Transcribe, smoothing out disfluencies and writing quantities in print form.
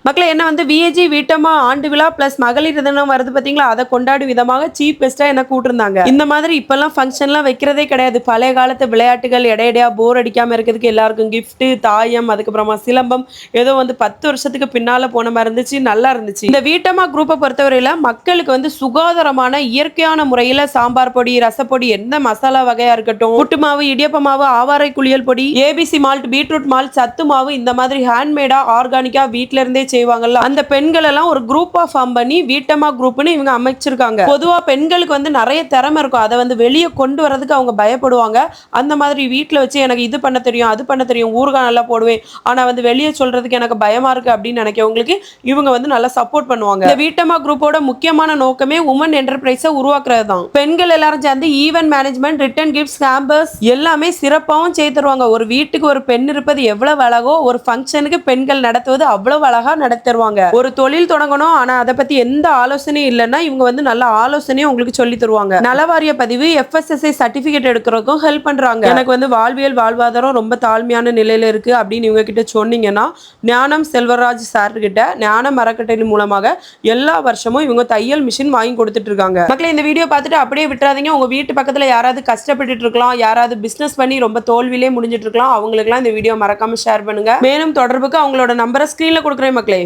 மக்களே என்ன வந்து விஏஜி வீட்டம்மா ஆண்டு விழா பிளஸ் மகளிர் தினம் வருது பாத்தீங்களா, அதை கொண்டாடும் விதமாக சீஃப் கெஸ்டா என்ன கூட்டிருந்தாங்க. இந்த மாதிரி இப்பெல்லாம் ஃபங்க்ஷன்லாம் வைக்கிறதே கிடையாது. பழைய காலத்து விளையாட்டுகள் இடையிடையா போர் அடிக்காம இருக்கிறதுக்கு எல்லாருக்கும் கிஃப்ட், தாயம், அதுக்கப்புறமா சிலம்பம் ஏதோ வந்து 10 வருஷத்துக்கு பின்னால போன மாதிரி இருந்துச்சு, நல்லா இருந்துச்சு. இந்த வீட்டம்மா குரூப்பை பொறுத்தவரையில மக்களுக்கு வந்து சுகாதாரமான இயற்கையான முறையில சாம்பார் பொடி, ரசப்பொடி, எந்த மசாலா வகையா இருக்கட்டும், புட்டு மாவு, இடியப்ப மாவு, ஆவாரை குளியல் பொடி, ஏபிசி மால்ட், பீட்ரூட் மால்ட், சத்து மாவு, இந்த மாதிரி ஹேண்ட்மேடா ஆர்கானிக்கா வீட்ல இருந்தே செய்வாங்கல்ல, அந்த பெண்கள் எல்லாம் ஒரு குரூப்பா ஃபார்ம் பண்ணி வீட்டம்மா குரூப்னு இவங்க அமைச்சிருக்காங்க. பொதுவா பெண்களுக்கு வந்து நிறைய திறமை இருக்கும், அதை வந்து வெளியே கொண்டு வரதுக்கு அவங்க பயப்படுவாங்க. அந்த மாதிரி வீட்டுல வச்சு எனக்கு இது பண்ண தெரியும், அது பண்ண தெரியும், ஊறுகாய் நல்லா போடுவேன், ஆனா வந்து வெளியே சொல்றதுக்கு எனக்கு பயமா இருக்கு அப்படின்னு நினைக்கிறவங்களுக்கு இவங்க வந்து நல்லா சப்போர்ட் பண்ணுவாங்க. இந்த வீட்டம்மா குரூப்போட முக்கியமான நோக்கமே உமன் என்டர்பிரைஸை உருவாக்குறது தான். பெண்கள் எல்லாரும் சேர்ந்து event management, return gifts, campus எல்லாமே சிறப்பாகவும் செய்து தருவாங்க. ஒரு வீட்டுக்கு ஒரு பெண் இருப்பது எவ்வளவு அழகோ, ஒரு ஃபங்க்ஷனுக்கு பெண்கள் நடத்துவது அவ்வளவு அழகா நடத்துவாங்க. ஒரு தொழில் தொடங்கணும், ஆனா அதை பத்தி எந்த ஆலோசனையும் இல்லைன்னா இவங்க வந்து நல்ல ஆலோசனையும் உங்களுக்கு சொல்லி தருவாங்க. நலவாரிய பதிவு, FSSAI சர்டிபிகேட் எடுக்கிறதுக்கும் ஹெல்ப் பண்றாங்க. எனக்கு வந்து வாழ்வியல் வாழ்வாதாரம் ரொம்ப தாழ்மையான நிலையில இருக்கு அப்படின்னு இவங்க கிட்ட சொன்னீங்கன்னா, ஞானம் செல்வராஜ் சார் கிட்ட ஞானம் அறக்கட்டளை மூலமாக எல்லா வருஷமும் இவங்க தையல் மிஷின் வாங்கி கொடுத்துட்டு இருக்காங்க. மக்களே இந்த வீடியோ பார்த்துட்டு அப்படியே விட்டுறாதீங்க. உங்க வீட்டு பக்கத்துல யாராவது கஷ்டப்பட்டுட்டு இருக்கலாம், யாராவது பிசினஸ் பண்ணி ரொம்ப தோல்வியிலே முடிஞ்சிட்டு இருக்கலாம், அவங்களுக்குலாம் இந்த வீடியோ மறக்காம ஷேர் பண்ணுங்க. மேலும் தொடர்புக்கு அவங்களோட நம்பரை ஸ்கிரீன்ல கொடுக்குறேன் மக்களே.